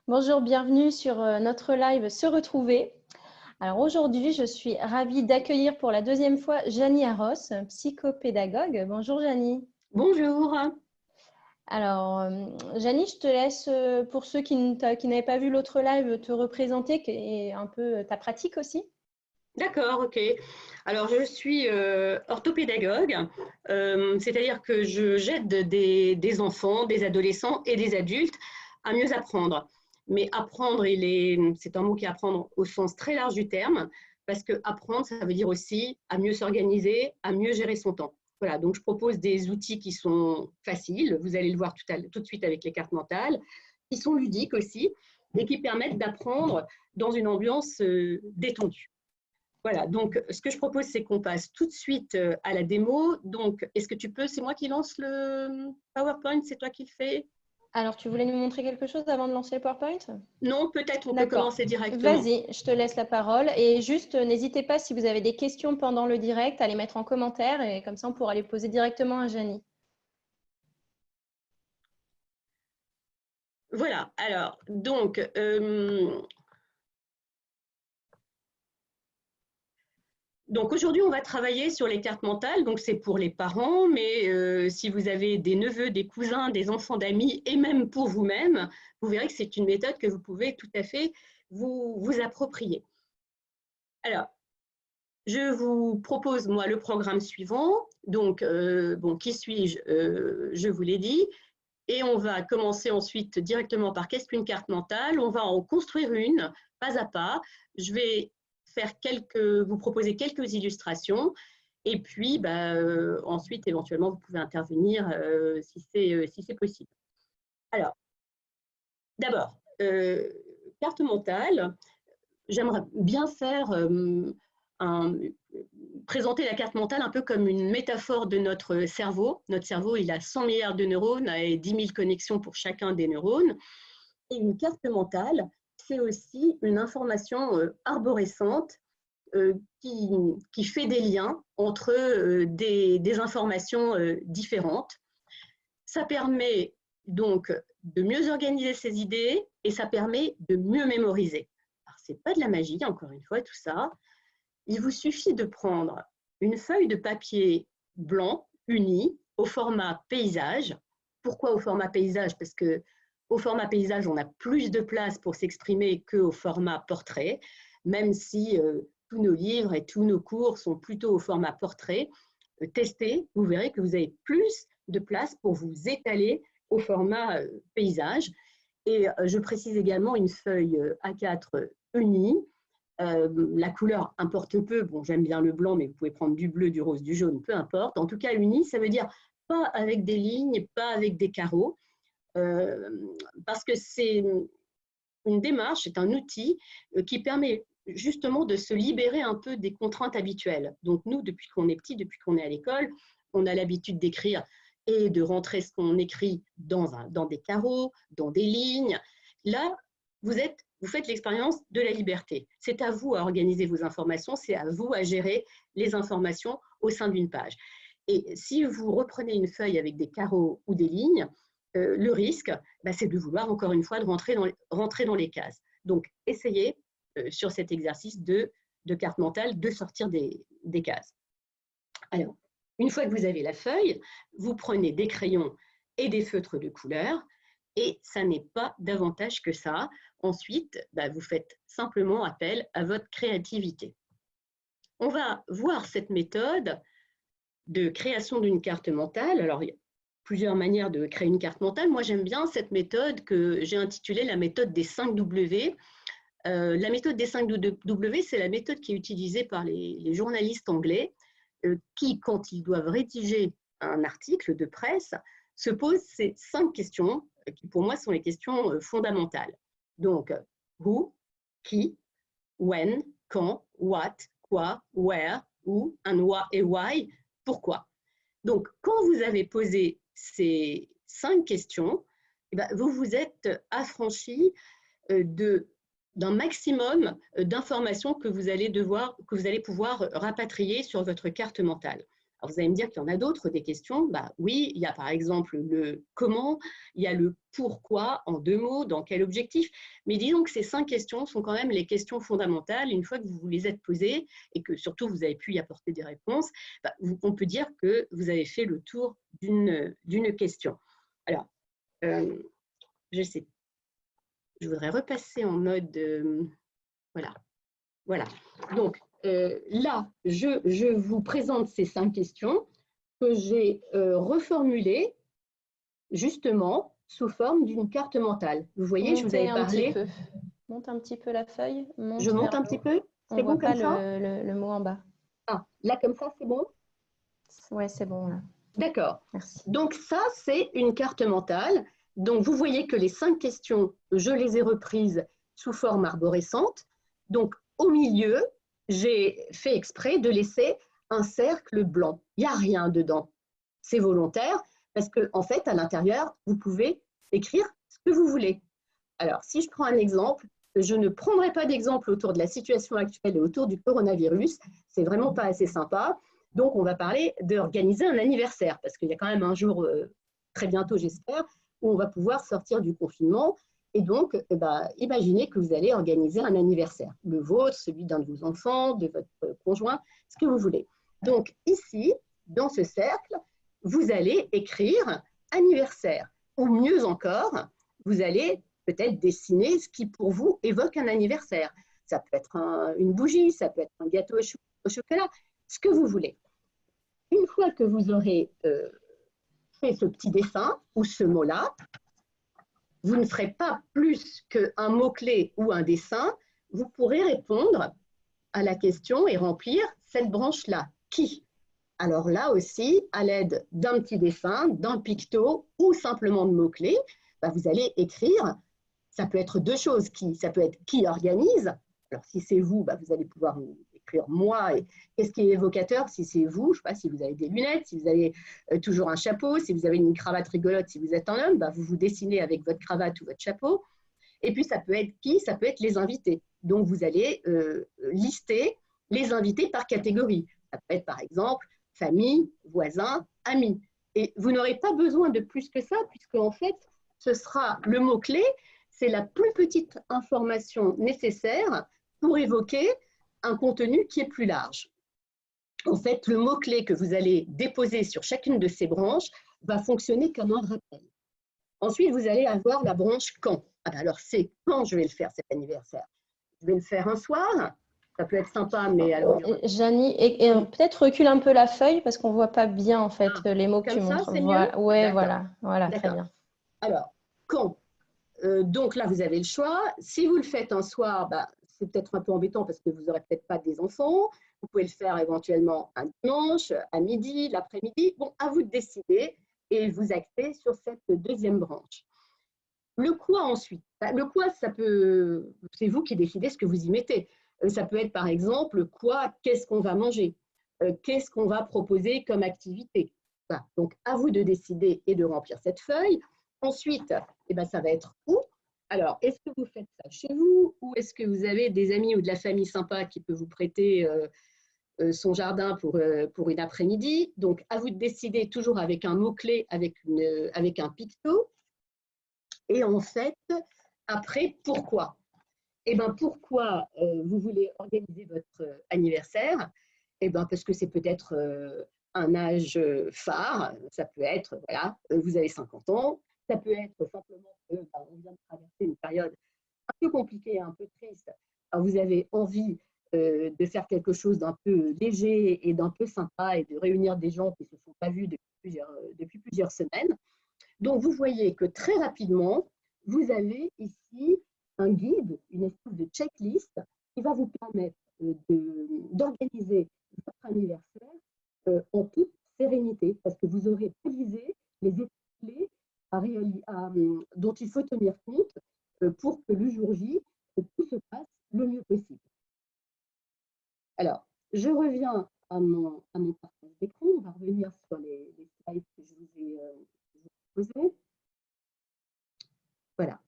Bonjour, bienvenue sur notre live Se retrouver. Alors aujourd'hui, je suis ravie d'accueillir pour la deuxième fois Janie Arros, psychopédagogue. Bonjour Janie. Bonjour. Alors Janie, je te laisse, pour ceux qui n'avaient pas vu l'autre live, te représenter et un peu ta pratique aussi. D'accord, ok. Alors, je suis orthopédagogue, c'est-à-dire que j'aide des enfants, des adolescents et des adultes à mieux apprendre. Mais apprendre, c'est un mot qui est apprendre au sens très large du terme, parce que apprendre, ça veut dire aussi à mieux s'organiser, à mieux gérer son temps. Voilà, donc je propose des outils qui sont faciles, vous allez le voir tout de suite avec les cartes mentales, qui sont ludiques aussi, et qui permettent d'apprendre dans une ambiance détendue. Voilà, donc ce que je propose, c'est qu'on passe tout de suite à la démo. Donc, est-ce que tu peux, c'est moi qui lance le PowerPoint, c'est toi qui le fais? Alors, tu voulais nous montrer quelque chose avant de lancer le PowerPoint? Non, peut-être on peut D'accord. commencer directement. Vas-y, je te laisse la parole. Et juste, n'hésitez pas, si vous avez des questions pendant le direct, à les mettre en commentaire et comme ça, on pourra les poser directement à Janie. Voilà, alors, donc aujourd'hui, on va travailler sur les cartes mentales. Donc, c'est pour les parents, mais si vous avez des neveux, des cousins, des enfants d'amis, et même pour vous-même, vous verrez que c'est une méthode que vous pouvez tout à fait vous approprier. Alors, je vous propose, moi, le programme suivant. Donc, bon, qui suis-je? Je vous l'ai dit. Et on va commencer ensuite directement par qu'est-ce qu'une carte mentale. On va en construire une, pas à pas. Je vais vous proposer quelques illustrations. Et puis, ensuite, éventuellement, vous pouvez intervenir si c'est possible. Alors, d'abord, carte mentale. J'aimerais bien présenter la carte mentale un peu comme une métaphore de notre cerveau. Notre cerveau, il a 100 milliards de neurones et 10 000 connexions pour chacun des neurones. Et une carte mentale, c'est aussi une information arborescente qui fait des liens entre des informations différentes. Ça permet donc de mieux organiser ses idées et ça permet de mieux mémoriser. Alors, ce n'est pas de la magie, encore une fois, tout ça. Il vous suffit de prendre une feuille de papier blanc uni au format paysage. Pourquoi au format paysage? Parce qu'au format paysage, on a plus de place pour s'exprimer qu'au format portrait, même si tous nos livres et tous nos cours sont plutôt au format portrait. Testez, vous verrez que vous avez plus de place pour vous étaler au format paysage. Et je précise également une feuille A4 unie. La couleur importe peu. Bon, j'aime bien le blanc, mais vous pouvez prendre du bleu, du rose, du jaune, peu importe. En tout cas, unie, ça veut dire pas avec des lignes, pas avec des carreaux, parce que c'est une démarche, c'est un outil qui permet justement de se libérer un peu des contraintes habituelles. Donc nous, depuis qu'on est petit, depuis qu'on est à l'école, on a l'habitude d'écrire et de rentrer ce qu'on écrit dans des carreaux, dans des lignes. Là, vous faites l'expérience de la liberté. C'est à vous à organiser vos informations, c'est à vous à gérer les informations au sein d'une page. Et si vous reprenez une feuille avec des carreaux ou des lignes, le risque, c'est de vouloir, encore une fois, de rentrer dans les cases. Donc, essayez sur cet exercice de carte mentale de sortir des cases. Alors, une fois que vous avez la feuille, vous prenez des crayons et des feutres de couleur, et ça n'est pas davantage que ça. Ensuite, vous faites simplement appel à votre créativité. On va voir cette méthode de création d'une carte mentale. Alors, il y a plusieurs manières de créer une carte mentale. Moi, j'aime bien cette méthode que j'ai intitulée la méthode des 5 W. La méthode des 5 W, c'est la méthode qui est utilisée par les journalistes anglais qui, quand ils doivent rédiger un article de presse, se posent ces 5 questions qui, pour moi, sont les questions fondamentales. Donc, who, qui, when, quand, what, quoi, where, où, and why, pourquoi. Donc, quand vous avez posé ces 5 questions, vous vous êtes affranchi d'un maximum d'informations que vous allez pouvoir rapatrier sur votre carte mentale. Alors, vous allez me dire qu'il y en a d'autres, des questions. Bah, oui, il y a par exemple le comment, il y a le pourquoi en 2 mots, dans quel objectif. Mais disons que ces 5 questions sont quand même les questions fondamentales. Une fois que vous vous les êtes posées et que surtout vous avez pu y apporter des réponses, bah, on peut dire que vous avez fait le tour d'une question. Alors, je voudrais repasser en mode… voilà. Voilà. Donc, là, je vous présente ces 5 questions que j'ai reformulées justement sous forme d'une carte mentale. Vous voyez, je vous avais parlé… Monte un petit peu la feuille, Je monte monte vers un le petit haut. peu? On C'est ne bon voit pas comme ça? le mot en bas. Ah, là, comme ça, c'est bon? Ouais, c'est bon là. D'accord. Merci. Donc, ça, c'est une carte mentale. Donc, vous voyez que les 5 questions, je les ai reprises sous forme arborescente. Donc, au milieu, j'ai fait exprès de laisser un cercle blanc. Il n'y a rien dedans. C'est volontaire parce qu'en fait, à l'intérieur, vous pouvez écrire ce que vous voulez. Alors, si je prends un exemple, je ne prendrai pas d'exemple autour de la situation actuelle et autour du coronavirus. C'est vraiment pas assez sympa. Donc, on va parler d'organiser un anniversaire parce qu'il y a quand même un jour, très bientôt, j'espère, où on va pouvoir sortir du confinement. Et donc, imaginez que vous allez organiser un anniversaire, le vôtre, celui d'un de vos enfants, de votre conjoint, ce que vous voulez. Donc, ici, dans ce cercle, vous allez écrire anniversaire. Ou mieux encore, vous allez peut-être dessiner ce qui, pour vous, évoque un anniversaire. Ça peut être une bougie, ça peut être un gâteau au chocolat, ce que vous voulez. Une fois que vous aurez fait ce petit dessin ou ce mot-là, vous ne ferez pas plus qu'un mot-clé ou un dessin, vous pourrez répondre à la question et remplir cette branche-là. Qui? Alors là aussi, à l'aide d'un petit dessin, d'un picto ou simplement de mots-clés, vous allez écrire, ça peut être 2 choses, ça peut être qui organise. Alors si c'est vous, vous allez pouvoir écrire moi, et qu'est-ce qui est évocateur si c'est vous, je ne sais pas, si vous avez des lunettes, si vous avez toujours un chapeau, si vous avez une cravate rigolote, si vous êtes un homme, vous vous dessinez avec votre cravate ou votre chapeau. Et puis ça peut être qui? Ça peut être les invités. Donc vous allez lister les invités par catégorie. Ça peut être par exemple famille, voisins, amis. Et vous n'aurez pas besoin de plus que ça, puisque en fait, ce sera le mot-clé, c'est la plus petite information nécessaire pour évoquer un contenu qui est plus large. En fait, le mot-clé que vous allez déposer sur chacune de ces branches va fonctionner comme un rappel. Ensuite, vous allez avoir la branche quand. Alors, c'est quand je vais le faire, cet anniversaire. Je vais le faire un soir. Ça peut être sympa, mais alors… Janie, et peut-être recule un peu la feuille parce qu'on ne voit pas bien en fait les mots que tu montres. Comme ça, c'est mieux? Ouais, voilà, très bien. Alors, quand? Donc là, vous avez le choix. Si vous le faites un soir, c'est peut-être un peu embêtant parce que vous n'aurez peut-être pas des enfants. Vous pouvez le faire éventuellement un dimanche, à midi, l'après-midi. Bon, à vous de décider et vous axez sur cette deuxième branche. Le quoi ensuite? Le quoi, c'est vous qui décidez ce que vous y mettez. Ça peut être par exemple quoi, qu'est-ce qu'on va manger? Qu'est-ce qu'on va proposer comme activité? Voilà. Donc à vous de décider et de remplir cette feuille. Ensuite, ça va être où? Alors, est-ce que vous faites ça chez vous ou est-ce que vous avez des amis ou de la famille sympa qui peut vous prêter son jardin pour une après-midi? Donc, à vous de décider toujours avec un mot-clé, avec un picto. Et en fait, après, pourquoi? Pourquoi vous voulez organiser votre anniversaire? Parce que c'est peut-être un âge phare. Ça peut être, voilà, vous avez 50 ans. Ça peut être simplement que on vient de traverser une période un peu compliquée, un peu triste. Alors, vous avez envie de faire quelque chose d'un peu léger et d'un peu sympa et de réunir des gens qui ne se sont pas vus depuis plusieurs semaines. Donc, vous voyez que très rapidement, vous avez ici un guide, une espèce de checklist qui va vous permettre d'organiser votre anniversaire en toute sérénité, parce que vous aurez précisé les étapes clés dont il faut tenir compte pour que le jour J, tout se passe le mieux possible. Alors, je reviens à mon partage d'écran. On va revenir sur les slides que je vous ai posés. Voilà.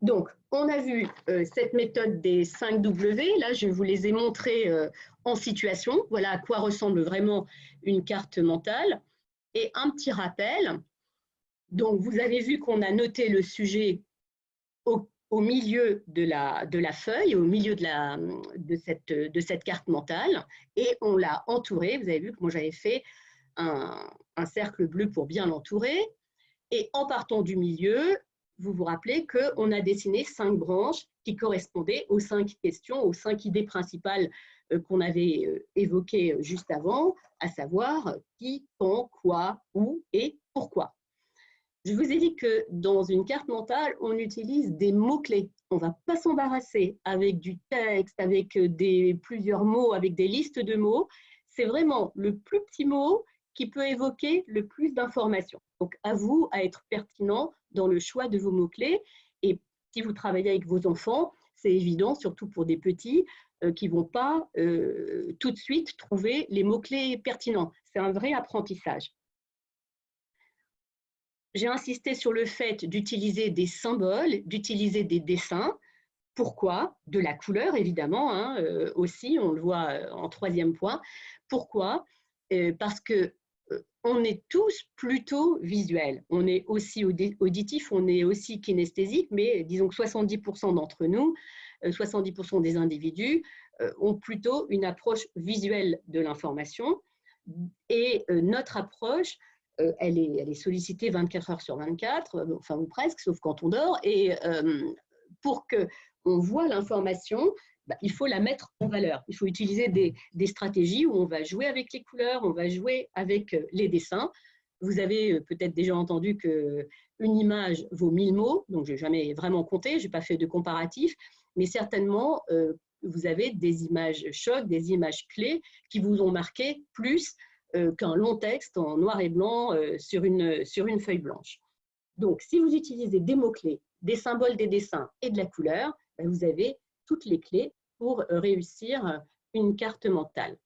Donc, on a vu cette méthode des 5 W. Là, je vous les ai montrées en situation. Voilà à quoi ressemble vraiment une carte mentale. Et un petit rappel. Donc, vous avez vu qu'on a noté le sujet au milieu de la feuille, au milieu de cette carte mentale, et on l'a entouré. Vous avez vu que moi, j'avais fait un cercle bleu pour bien l'entourer. Et en partant du milieu, vous vous rappelez qu'on a dessiné 5 branches qui correspondaient aux 5 questions, aux 5 idées principales qu'on avait évoquées juste avant, à savoir qui, quand, quoi, où et pourquoi. Je vous ai dit que dans une carte mentale, on utilise des mots-clés. On ne va pas s'embarrasser avec du texte, avec plusieurs mots, avec des listes de mots. C'est vraiment le plus petit mot qui peut évoquer le plus d'informations. Donc, à vous à être pertinent dans le choix de vos mots-clés. Et si vous travaillez avec vos enfants, c'est évident, surtout pour des petits, qui ne vont pas tout de suite trouver les mots-clés pertinents. C'est un vrai apprentissage. J'ai insisté sur le fait d'utiliser des symboles, d'utiliser des dessins. Pourquoi? De la couleur, évidemment, hein, aussi, on le voit en 3e point. Pourquoi? Parce que on est tous plutôt visuels. On est aussi auditif, on est aussi kinesthésique, mais disons que 70% d'entre nous, 70% des individus ont plutôt une approche visuelle de l'information. Et notre approche, elle est sollicitée 24 heures sur 24, enfin ou presque, sauf quand on dort. Et pour qu'on voit l'information, il faut la mettre en valeur. Il faut utiliser des stratégies où on va jouer avec les couleurs, on va jouer avec les dessins. Vous avez peut-être déjà entendu qu'une image vaut 1000 mots, donc je n'ai jamais vraiment compté, je n'ai pas fait de comparatif, mais certainement, vous avez des images chocs, des images clés qui vous ont marqué plus qu'un long texte en noir et blanc sur une feuille blanche. Donc, si vous utilisez des mots-clés, des symboles, des dessins et de la couleur, vous avez toutes les clés pour réussir une carte mentale.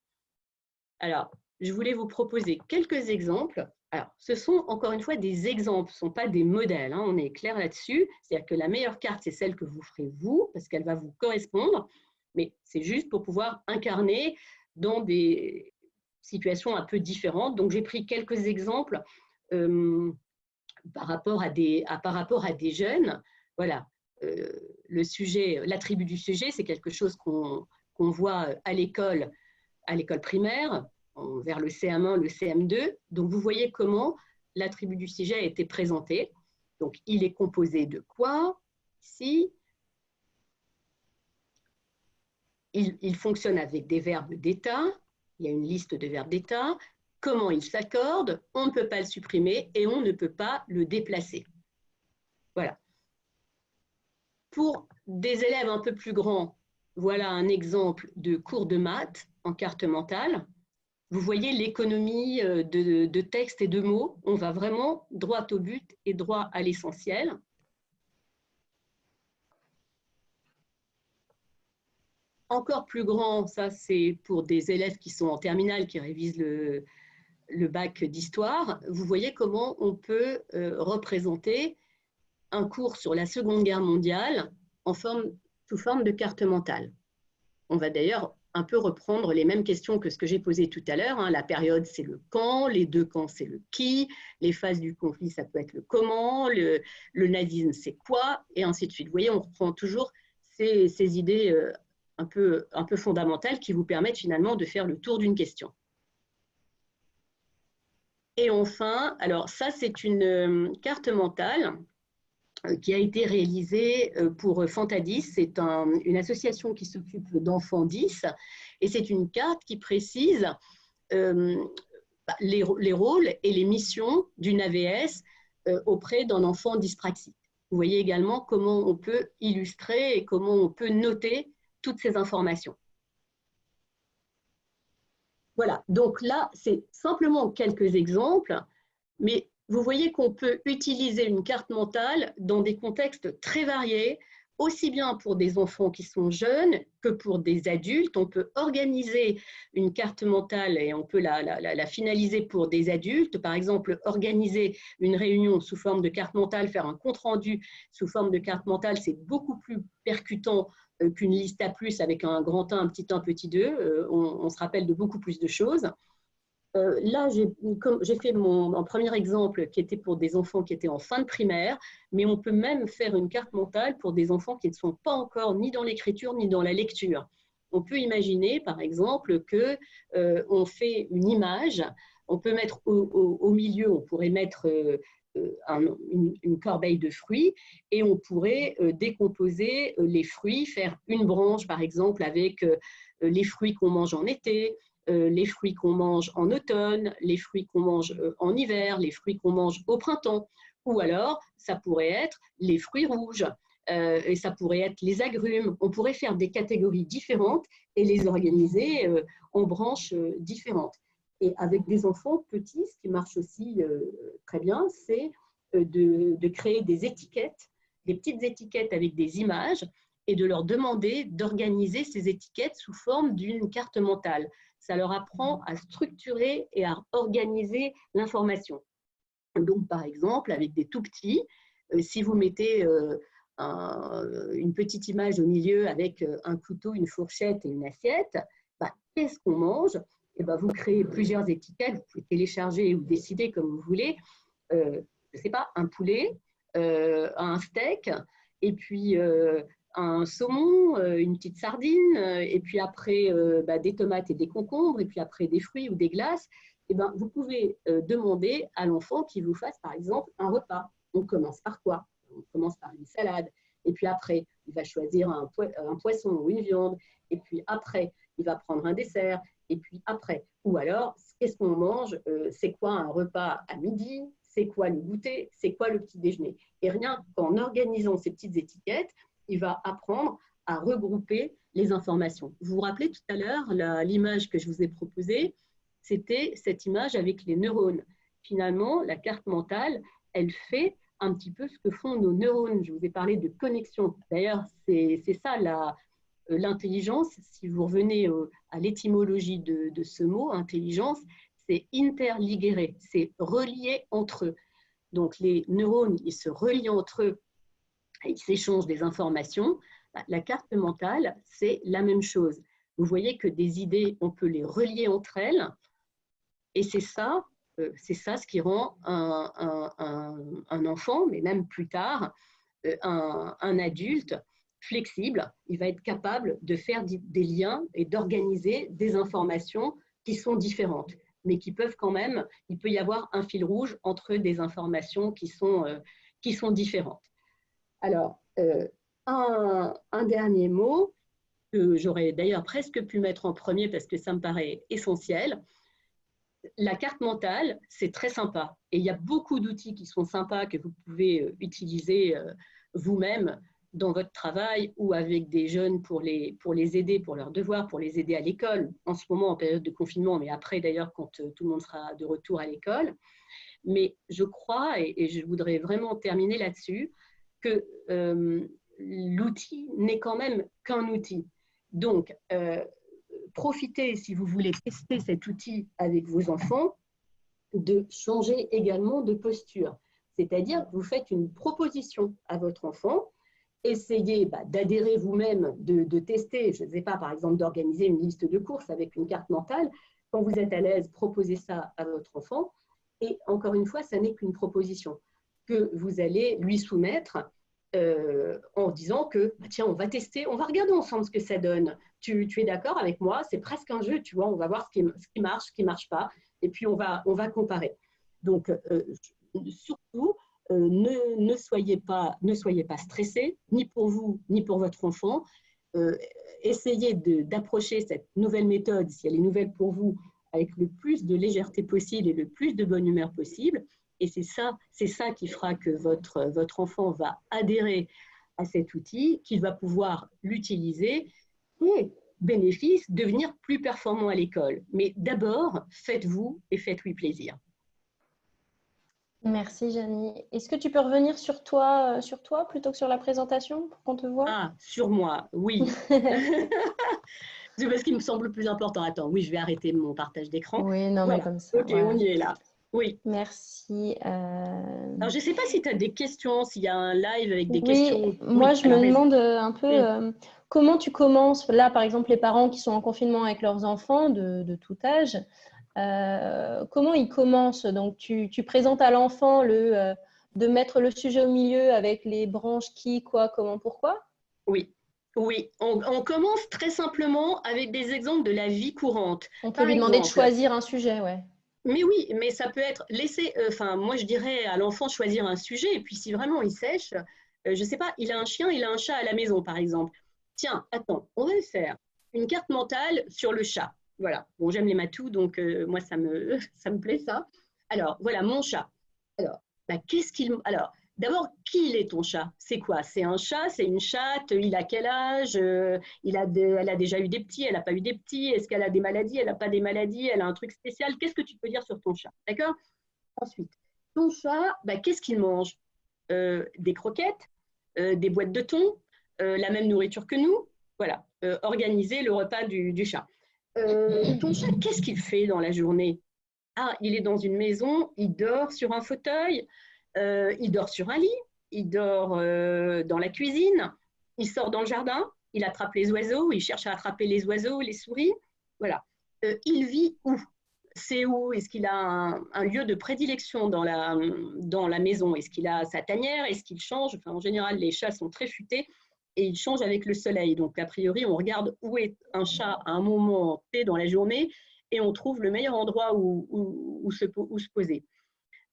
Alors, je voulais vous proposer quelques exemples. Alors, ce sont encore une fois des exemples, ce ne sont pas des modèles, hein, on est clair là-dessus. C'est-à-dire que la meilleure carte, c'est celle que vous ferez vous, parce qu'elle va vous correspondre, mais c'est juste pour pouvoir incarner dans des situations un peu différentes. Donc, j'ai pris quelques exemples par rapport à des jeunes. Voilà, le sujet, l'attribut du sujet, c'est quelque chose qu'on voit à l'école primaire, vers le CM1, le CM2. Donc, vous voyez comment l'attribut du sujet a été présenté. Donc, il est composé de quoi? Ici, il fonctionne avec des verbes d'état. Il y a une liste de verbes d'état. Comment il s'accorde? On ne peut pas le supprimer et on ne peut pas le déplacer. Voilà. Pour des élèves un peu plus grands, voilà un exemple de cours de maths en carte mentale. Vous voyez l'économie de texte et de mots. On va vraiment droit au but et droit à l'essentiel. Encore plus grand, ça c'est pour des élèves qui sont en terminale, qui révisent le bac d'histoire. Vous voyez comment on peut représenter un cours sur la Seconde Guerre mondiale sous forme de carte mentale. On va d'ailleurs un peu reprendre les mêmes questions que ce que j'ai posé tout à l'heure. Hein. La période, c'est le quand, les deux quand, c'est le qui, les phases du conflit, ça peut être le comment, le nazisme, c'est quoi, et ainsi de suite. Vous voyez, on reprend toujours ces idées un peu fondamentales qui vous permettent finalement de faire le tour d'une question. Et enfin, alors ça, c'est une carte mentale qui a été réalisée pour Fantadis. C'est une association qui s'occupe d'enfants 10 et c'est une carte qui précise les rôles et les missions d'une AVS auprès d'un enfant dyspraxique. Vous voyez également comment on peut illustrer et comment on peut noter toutes ces informations. Voilà, donc là, c'est simplement quelques exemples, mais vous voyez qu'on peut utiliser une carte mentale dans des contextes très variés aussi bien pour des enfants qui sont jeunes que pour des adultes. On peut organiser une carte mentale et on peut la finaliser pour des adultes. Par exemple, organiser une réunion sous forme de carte mentale, faire un compte-rendu sous forme de carte mentale, c'est beaucoup plus percutant qu'une liste à plus avec un grand 1, un petit 2. On se rappelle de beaucoup plus de choses. Là, j'ai fait un premier exemple qui était pour des enfants qui étaient en fin de primaire, mais on peut même faire une carte mentale pour des enfants qui ne sont pas encore ni dans l'écriture ni dans la lecture. On peut imaginer, par exemple, qu'on fait une image, on peut mettre au milieu, on pourrait mettre une corbeille de fruits et on pourrait décomposer les fruits, faire une branche, par exemple, avec les fruits qu'on mange en été, les fruits qu'on mange en automne, les fruits qu'on mange en hiver, les fruits qu'on mange au printemps. Ou alors, ça pourrait être les fruits rouges, et ça pourrait être les agrumes. On pourrait faire des catégories différentes et les organiser en branches différentes. Et avec des enfants petits, ce qui marche aussi très bien, c'est de créer des étiquettes, des petites étiquettes avec des images, et de leur demander d'organiser ces étiquettes sous forme d'une carte mentale. Ça leur apprend à structurer et à organiser l'information. Donc, par exemple, avec des tout petits, si vous mettez une petite image au milieu avec un couteau, une fourchette et une assiette, qu'est-ce qu'on mange? Et vous créez plusieurs étiquettes, vous pouvez télécharger ou décider comme vous voulez, je ne sais pas, un poulet, un steak, et puis un saumon, une petite sardine, et puis après des tomates et des concombres, et puis après des fruits ou des glaces. Vous pouvez demander à l'enfant qu'il vous fasse, par exemple, un repas. On commence par quoi? On commence par une salade, et puis après, il va choisir un poisson ou une viande, et puis après, il va prendre un dessert, et puis après. Ou alors, qu'est-ce qu'on mange? C'est quoi un repas à midi? C'est quoi le goûter? C'est quoi le petit déjeuner? Et rien qu'en organisant ces petites étiquettes, il va apprendre à regrouper les informations. Vous vous rappelez tout à l'heure, l'image que je vous ai proposée, c'était cette image avec les neurones. Finalement, la carte mentale, elle fait un petit peu ce que font nos neurones. Je vous ai parlé de connexion. D'ailleurs, c'est ça l'intelligence. Si vous revenez à l'étymologie de ce mot, intelligence, c'est interligere, c'est relié entre eux. Donc, les neurones, ils se relient entre eux, ils s'échangent des informations. La carte mentale, c'est la même chose. Vous voyez que des idées, on peut les relier entre elles, et c'est ça ce qui rend un enfant, mais même plus tard, un adulte flexible. Il va être capable de faire des liens et d'organiser des informations qui sont différentes, mais qui peuvent quand même, il peut y avoir un fil rouge entre des informations qui sont différentes. Alors, un dernier mot que j'aurais d'ailleurs presque pu mettre en premier parce que ça me paraît essentiel. La carte mentale, c'est très sympa. Et il y a beaucoup d'outils qui sont sympas que vous pouvez utiliser vous-même dans votre travail ou avec des jeunes pour les aider, pour leurs devoirs, pour les aider à l'école, en ce moment en période de confinement, mais après d'ailleurs quand tout le monde sera de retour à l'école. Mais je crois, et je voudrais vraiment terminer là-dessus, que l'outil n'est quand même qu'un outil. Donc, profitez, si vous voulez tester cet outil avec vos enfants, de changer également de posture. C'est-à-dire, vous faites une proposition à votre enfant, essayez d'adhérer vous-même, de tester, je ne sais pas, par exemple, d'organiser une liste de courses avec une carte mentale. Quand vous êtes à l'aise, proposez ça à votre enfant. Et encore une fois, ça n'est qu'une proposition que vous allez lui soumettre en disant que, tiens, on va tester, on va regarder ensemble ce que ça donne. Tu es d'accord avec moi? C'est presque un jeu, tu vois, on va voir ce qui marche, ce qui ne marche pas, et puis on va comparer. Donc, surtout, ne soyez pas stressés, ni pour vous, ni pour votre enfant. Essayez d'approcher cette nouvelle méthode, si elle est nouvelle pour vous, avec le plus de légèreté possible et le plus de bonne humeur possible. Et c'est ça qui fera que votre enfant va adhérer à cet outil, qu'il va pouvoir l'utiliser et, bénéfice, devenir plus performant à l'école. Mais d'abord, faites-vous et faites-lui plaisir. Merci, Janie. Est-ce que tu peux revenir sur toi plutôt que sur la présentation pour qu'on te voit? Ah, sur moi, oui. C'est ce qui me semble le plus important. Attends, oui, je vais arrêter mon partage d'écran. Oui, non, mais Voilà, comme ça, ok, on voilà. y est là. Oui. Merci. Alors, je ne sais pas si tu as des questions, s'il y a un live avec des Oui, questions. moi, Oui, je alors me vas-y. demande un peu Hum, comment tu commences. Là, par exemple, les parents qui sont en confinement avec leurs enfants de tout âge, comment ils commencent? Donc, tu présentes à l'enfant de mettre le sujet au milieu avec les branches qui, quoi, comment, pourquoi? Oui, oui. On commence très simplement avec des exemples de la vie courante. On peut Par lui demander de exemple, choisir un sujet, ouais. mais oui, mais ça peut être laisser, enfin, moi je dirais à l'enfant choisir un sujet, et puis si vraiment il sèche, je ne sais pas, il a un chien, il a un chat à la maison, par exemple. Tiens, attends, on va faire une carte mentale sur le chat. Voilà. Bon, j'aime les matous, donc moi ça me plaît ça. Alors, voilà, mon chat. Alors, bah, qu'est-ce qu'il. Alors, d'abord, qui il est ton chat? C'est quoi? C'est un chat? C'est une chatte? Il a quel âge? Elle a déjà eu des petits? Elle n'a pas eu des petits? Est-ce qu'elle a des maladies? Elle n'a pas des maladies? Elle a un truc spécial? Qu'est-ce que tu peux dire sur ton chat? D'accord? Ensuite, ton chat, bah, qu'est-ce qu'il mange? Des croquettes, des boîtes de thon, la même nourriture que nous. Voilà, organiser le repas du chat. Ton chat, qu'est-ce qu'il fait dans la journée? Ah, il est dans une maison, il dort sur un fauteuil, il dort sur un lit, il dort dans la cuisine, il sort dans le jardin, il attrape les oiseaux, il cherche à attraper les oiseaux, les souris. Voilà. Il vit où? C'est où? Est-ce qu'il a un lieu de prédilection dans la maison? Est-ce qu'il a sa tanière? Est-ce qu'il change? Enfin, en général, les chats sont très futés et ils changent avec le soleil. Donc, a priori, on regarde où est un chat à un moment T dans la journée et on trouve le meilleur endroit où se poser.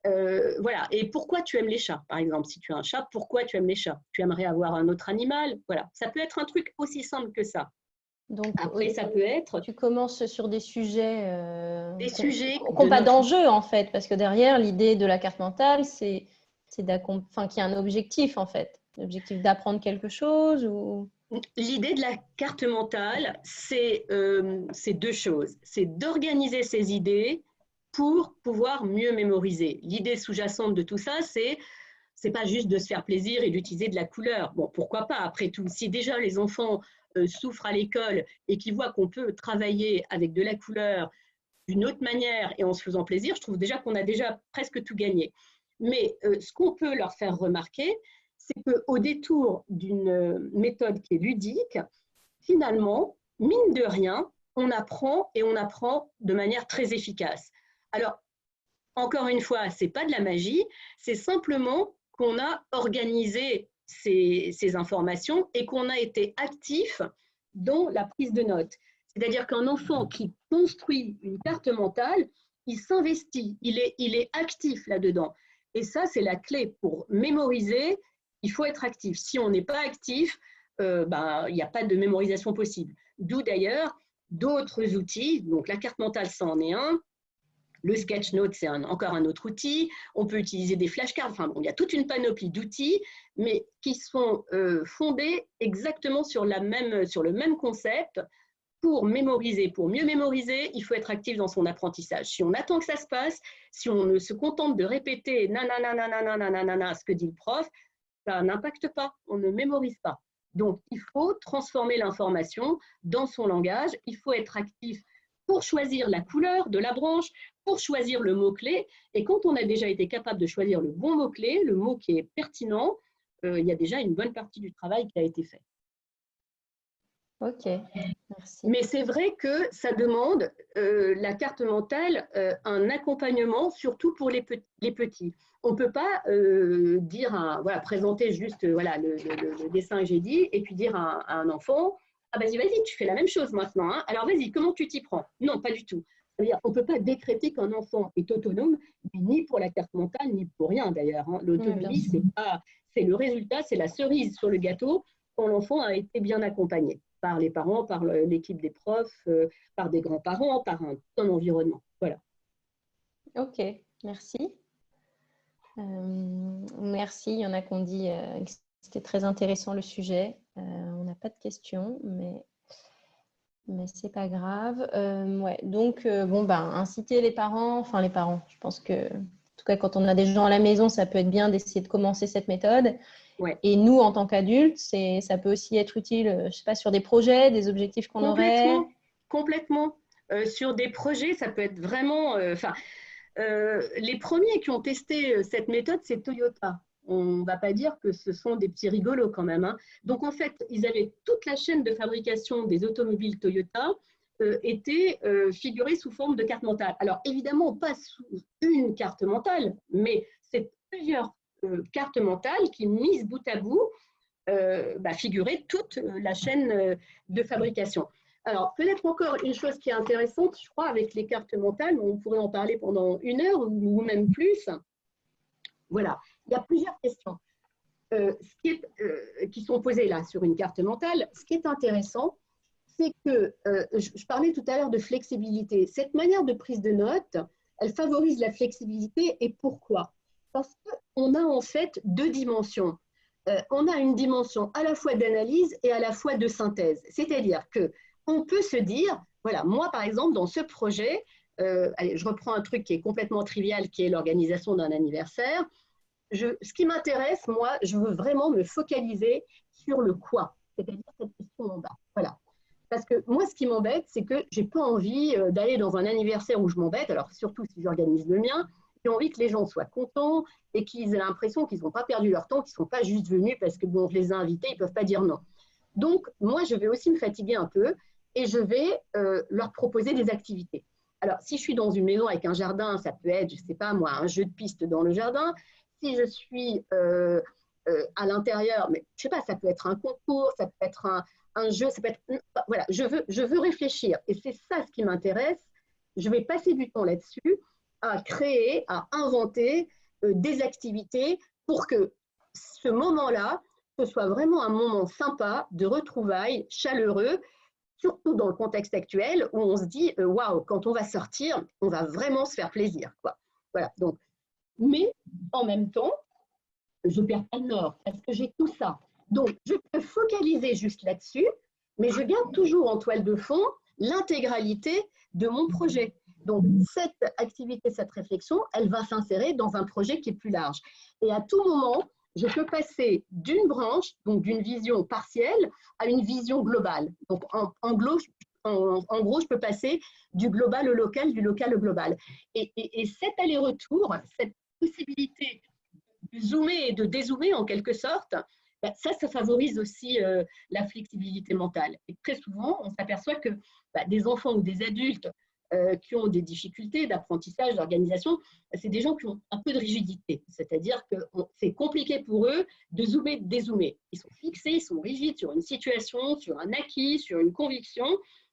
Voilà. Et pourquoi tu aimes les chats, par exemple? Si tu as un chat, pourquoi tu aimes les chats? Tu aimerais avoir un autre animal? Voilà. Ça peut être un truc aussi simple que ça. Donc, Après, ça peut être tu commences sur des sujets des qui sujets n'ont de pas notre. d'enjeu, en fait, parce que derrière, l'idée de la carte mentale, enfin, qu'il y a un objectif, en fait. L'objectif d'apprendre quelque chose ou… L'idée de la carte mentale, c'est deux choses. C'est d'organiser ses idées pour pouvoir mieux mémoriser. L'idée sous-jacente de tout ça, c'est pas juste de se faire plaisir et d'utiliser de la couleur. Bon, pourquoi pas, après tout. Si déjà les enfants souffrent à l'école et qu'ils voient qu'on peut travailler avec de la couleur d'une autre manière et en se faisant plaisir, je trouve déjà qu'on a déjà presque tout gagné. Mais ce qu'on peut leur faire remarquer, c'est qu'au détour d'une méthode qui est ludique, finalement, mine de rien, on apprend et on apprend de manière très efficace. Alors, encore une fois, ce n'est pas de la magie, c'est simplement qu'on a organisé ces informations et qu'on a été actif dans la prise de notes. C'est-à-dire qu'un enfant qui construit une carte mentale, il s'investit, il est actif là-dedans. Et ça, c'est la clé pour mémoriser. Il faut être actif. Si on n'est pas actif, il n'y a pas de mémorisation possible. D'où d'ailleurs d'autres outils. Donc la carte mentale, ça en est un. Le sketchnote, c'est encore un autre outil. On peut utiliser des flashcards. Enfin, bon, il y a toute une panoplie d'outils, mais qui sont fondés exactement sur le même concept. Pour mémoriser, pour mieux mémoriser, il faut être actif dans son apprentissage. Si on attend que ça se passe, si on ne se contente de répéter nanana, nanana, nanana, ce que dit le prof, ça n'impacte pas, on ne mémorise pas. Donc, il faut transformer l'information dans son langage, il faut être actif pour choisir la couleur de la branche, pour choisir le mot-clé. Et quand on a déjà été capable de choisir le bon mot-clé, le mot qui est pertinent, il y a déjà une bonne partie du travail qui a été fait. Ok, merci. Mais c'est vrai que ça demande, la carte mentale, un accompagnement, surtout pour les petits. On ne peut pas voilà, présenter juste voilà, le dessin que j'ai dit et puis dire à un enfant, ah vas-y, tu fais la même chose maintenant. Hein. Alors vas-y, comment tu t'y prends? Non, pas du tout. C'est-à-dire, on ne peut pas décréter qu'un enfant est autonome, ni pour la carte mentale, ni pour rien d'ailleurs. Hein. L'autonomie, c'est le résultat, c'est la cerise sur le gâteau quand l'enfant a été bien accompagné par les parents, par l'équipe des profs, par des grands-parents, par un environnement. Voilà. Ok, merci. Merci. Il y en a qui ont dit que c'était très intéressant le sujet. On n'a pas de questions, mais c'est pas grave. Ouais. Donc, inciter les parents, je pense que tout cas, quand on a des gens à la maison, ça peut être bien d'essayer de commencer cette méthode. Ouais. Et nous, en tant qu'adultes, ça peut aussi être utile, je sais pas, sur des projets, des objectifs qu'on aurait. Complètement. Sur des projets, ça peut être vraiment… les premiers qui ont testé cette méthode, c'est Toyota. On ne va pas dire que ce sont des petits rigolos quand même, hein. Donc en fait, ils avaient toute la chaîne de fabrication des automobiles Toyota était figurée sous forme de carte mentale. Alors évidemment, pas sous une carte mentale, mais c'est plusieurs cartes mentales qui, mises bout à bout, figuraient toute la chaîne de fabrication. Alors, peut-être encore une chose qui est intéressante, je crois, avec les cartes mentales, on pourrait en parler pendant 1 heure ou même plus. Voilà, il y a plusieurs questions qui sont posées là sur une carte mentale. Ce qui est intéressant, c'est que je parlais tout à l'heure de flexibilité. Cette manière de prise de notes, elle favorise la flexibilité. Et pourquoi? Parce qu'on a en fait 2 dimensions. On a une dimension à la fois d'analyse et à la fois de synthèse. C'est-à-dire qu'on peut se dire, voilà, moi par exemple, dans ce projet, allez, je reprends un truc qui est complètement trivial, qui est l'organisation d'un anniversaire. Ce qui m'intéresse, moi, je veux vraiment me focaliser sur le quoi, c'est-à-dire cette question en bas. Voilà. Parce que moi, ce qui m'embête, c'est que je n'ai pas envie d'aller dans un anniversaire où je m'embête, alors surtout si j'organise le mien, j'ai envie que les gens soient contents et qu'ils aient l'impression qu'ils n'ont pas perdu leur temps, qu'ils ne sont pas juste venus parce que bon, je les ai invités, ils ne peuvent pas dire non. Donc, moi, je vais aussi me fatiguer un peu et je vais leur proposer des activités. Alors, si je suis dans une maison avec un jardin, ça peut être, je ne sais pas moi, un jeu de piste dans le jardin. Si je suis à l'intérieur, mais je ne sais pas, ça peut être un concours, ça peut être un jeu, ça peut être… Voilà, je veux réfléchir. Et c'est ça ce qui m'intéresse. Je vais passer du temps là-dessus à créer, à inventer des activités pour que ce moment-là, ce soit vraiment un moment sympa, de retrouvailles, chaleureux, surtout dans le contexte actuel où on se dit waouh, quand on va sortir, on va vraiment se faire plaisir, quoi. Voilà. Donc, mais en même temps, je ne perds pas le nord parce que j'ai tout ça. Donc, je peux focaliser juste là-dessus, mais je garde toujours en toile de fond l'intégralité de mon projet. Donc, cette activité, cette réflexion, elle va s'insérer dans un projet qui est plus large. Et à tout moment, je peux passer d'une branche, donc d'une vision partielle, à une vision globale. Donc, en gros, je peux passer du global au local, du local au global. Et cet aller-retour, cette possibilité de zoomer et de dézoomer en quelque sorte, ça favorise aussi la flexibilité mentale. Et très souvent, on s'aperçoit que des enfants ou des adultes qui ont des difficultés d'apprentissage, d'organisation, c'est des gens qui ont un peu de rigidité. C'est-à-dire que c'est compliqué pour eux de zoomer, de dézoomer. Ils sont fixés, ils sont rigides sur une situation, sur un acquis, sur une conviction,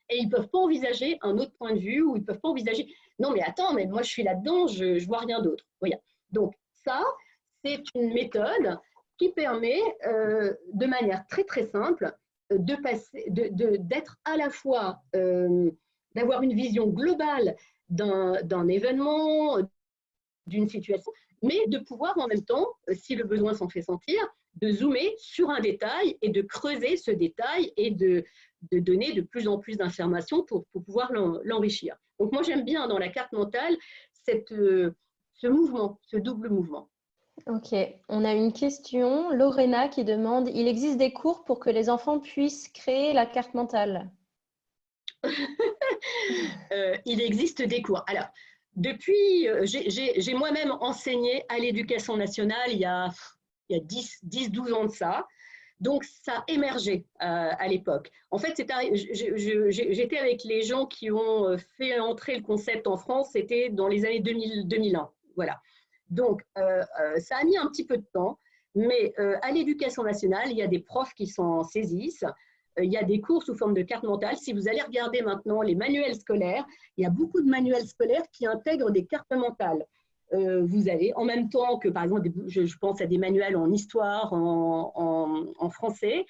et ils ne peuvent pas envisager un autre point de vue, ou ils ne peuvent pas envisager « Non, mais attends, mais moi je suis là-dedans, je ne vois rien d'autre. » Voilà. Donc ça, c'est une méthode qui permet, de manière très très simple, d'être à la fois, d'avoir une vision globale d'un événement, d'une situation, mais de pouvoir en même temps, si le besoin s'en fait sentir, de zoomer sur un détail et de creuser ce détail et de donner de plus en plus d'informations pour pouvoir l'enrichir. Donc moi j'aime bien dans la carte mentale ce mouvement, ce double mouvement. Ok, on a une question, Lorena qui demande, il existe des cours pour que les enfants puissent créer la carte mentale? Il existe des cours. Alors, depuis, j'ai moi-même enseigné à l'éducation nationale il y a 10-12 ans de ça. Donc, ça a émergé à l'époque. En fait, j'étais avec les gens qui ont fait entrer le concept en France, c'était dans les années 2000-2001. Voilà. Donc, ça a mis un petit peu de temps, mais à l'éducation nationale, il y a des profs qui s'en saisissent. Il y a des cours sous forme de carte mentale. Si vous allez regarder maintenant les manuels scolaires, il y a beaucoup de manuels scolaires qui intègrent des cartes mentales. Vous avez, en même temps que, par exemple, je pense à des manuels en histoire, en français,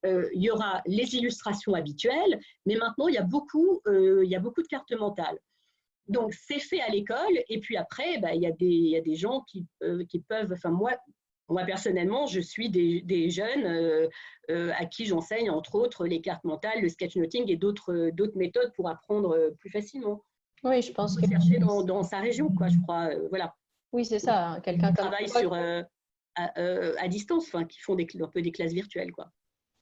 il y aura les illustrations habituelles, mais maintenant, il y a beaucoup de cartes mentales. Donc, c'est fait à l'école, et puis après, il y a des gens qui peuvent, enfin moi, personnellement, je suis des jeunes à qui j'enseigne, entre autres, les cartes mentales, le sketchnoting et d'autres méthodes pour apprendre plus facilement. Oui, je pense que chercher dans sa région, quoi, je crois. Voilà. Oui, c'est ça, hein, quelqu'un Qui comme travaillent toi. à distance, enfin, qui font un peu des classes virtuelles, quoi.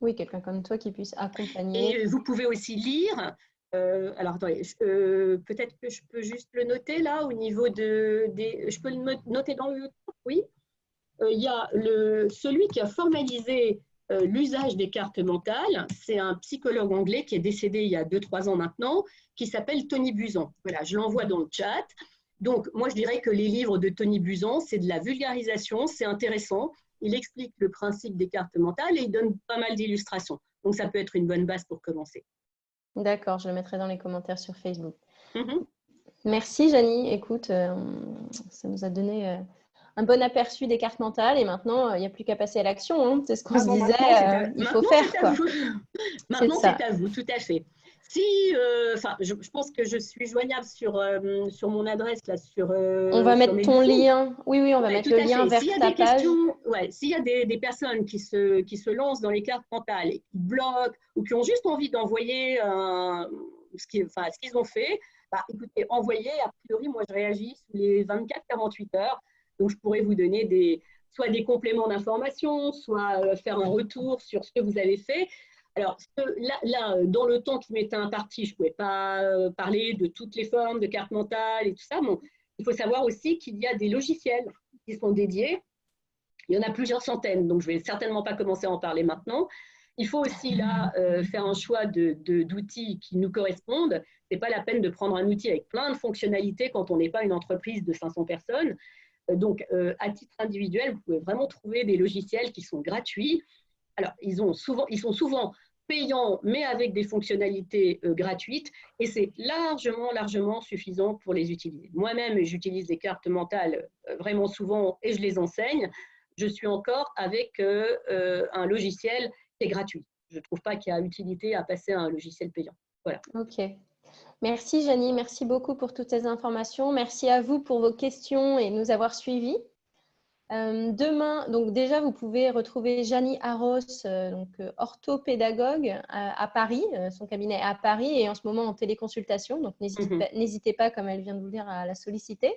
Oui, quelqu'un comme toi qui puisse accompagner. Et vous pouvez aussi lire. Alors, attendez, peut-être que je peux juste le noter là, au niveau je peux le noter dans le truc, oui. Il y a celui qui a formalisé l'usage des cartes mentales. C'est un psychologue anglais qui est décédé il y a 2-3 ans maintenant, qui s'appelle Tony Buzan. Voilà, je l'envoie dans le chat. Donc, moi, je dirais que les livres de Tony Buzan, c'est de la vulgarisation, c'est intéressant. Il explique le principe des cartes mentales et il donne pas mal d'illustrations. Donc, ça peut être une bonne base pour commencer. D'accord, je le mettrai dans les commentaires sur Facebook. Mm-hmm. Merci, Janie. Écoute, ça nous a donné un bon aperçu des cartes mentales et maintenant, il n'y a plus qu'à passer à l'action. Hein. C'est ce qu'on se Bon, disait, il faut faire, quoi. C'est Maintenant, ça. c'est à vous, tout à fait. Si, je pense que je suis joignable sur mon adresse, là, On va sur mettre ton Mélusine. lien. Oui, oui, on va Ouais, mettre tout le à lien fait. S'il y vers a ta des page. questions, ouais, s'il y a des personnes qui se lancent dans les cartes mentales et qui bloquent ou qui ont juste envie d'envoyer ce qu'ils ont fait, bah, écoutez, envoyez. A priori, moi, je réagis sous les 24-48 heures. Donc, je pourrais vous donner soit des compléments d'information, soit faire un retour sur ce que vous avez fait. Alors, là, dans le temps qui m'était imparti, je ne pouvais pas parler de toutes les formes de cartes mentales et tout ça. Bon, il faut savoir aussi qu'il y a des logiciels qui sont dédiés. Il y en a plusieurs centaines, donc je ne vais certainement pas commencer à en parler maintenant. Il faut aussi là faire un choix d'outils qui nous correspondent. Ce n'est pas la peine de prendre un outil avec plein de fonctionnalités quand on n'est pas une entreprise de 500 personnes. Donc, à titre individuel, vous pouvez vraiment trouver des logiciels qui sont gratuits. Alors, ils sont souvent payants, mais avec des fonctionnalités gratuites, et c'est largement suffisant pour les utiliser. Moi-même, j'utilise des cartes mentales vraiment souvent et je les enseigne. Je suis encore avec un logiciel qui est gratuit. Je ne trouve pas qu'il y a utilité à passer à un logiciel payant. Voilà. Ok. Merci, Janie. Merci beaucoup pour toutes ces informations. Merci à vous pour vos questions et nous avoir suivis. Demain, donc déjà, vous pouvez retrouver Janie Arros, orthopédagogue à Paris. Son cabinet est à Paris et en ce moment en téléconsultation. Donc, n'hésitez pas, comme elle vient de vous le dire, à la solliciter.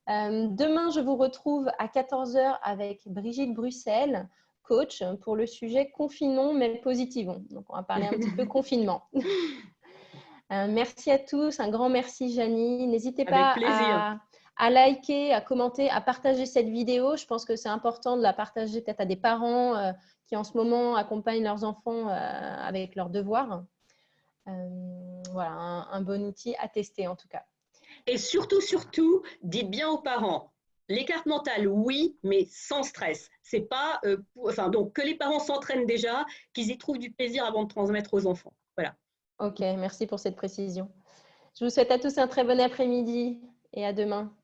Demain, je vous retrouve à 14 h avec Brigitte Bruxelles, coach, pour le sujet « Confinons mais positivons ». Donc, on va parler un petit peu confinement. Merci à tous. Un grand merci, Janie. N'hésitez pas à liker, à commenter, à partager cette vidéo. Je pense que c'est important de la partager peut-être à des parents qui en ce moment accompagnent leurs enfants avec leurs devoirs. Voilà, un bon outil à tester en tout cas. Et surtout, dites bien aux parents, les cartes mentales, oui, mais sans stress. C'est pas, donc que les parents s'entraînent déjà, qu'ils y trouvent du plaisir avant de transmettre aux enfants. Voilà. Ok, merci pour cette précision. Je vous souhaite à tous un très bon après-midi et à demain.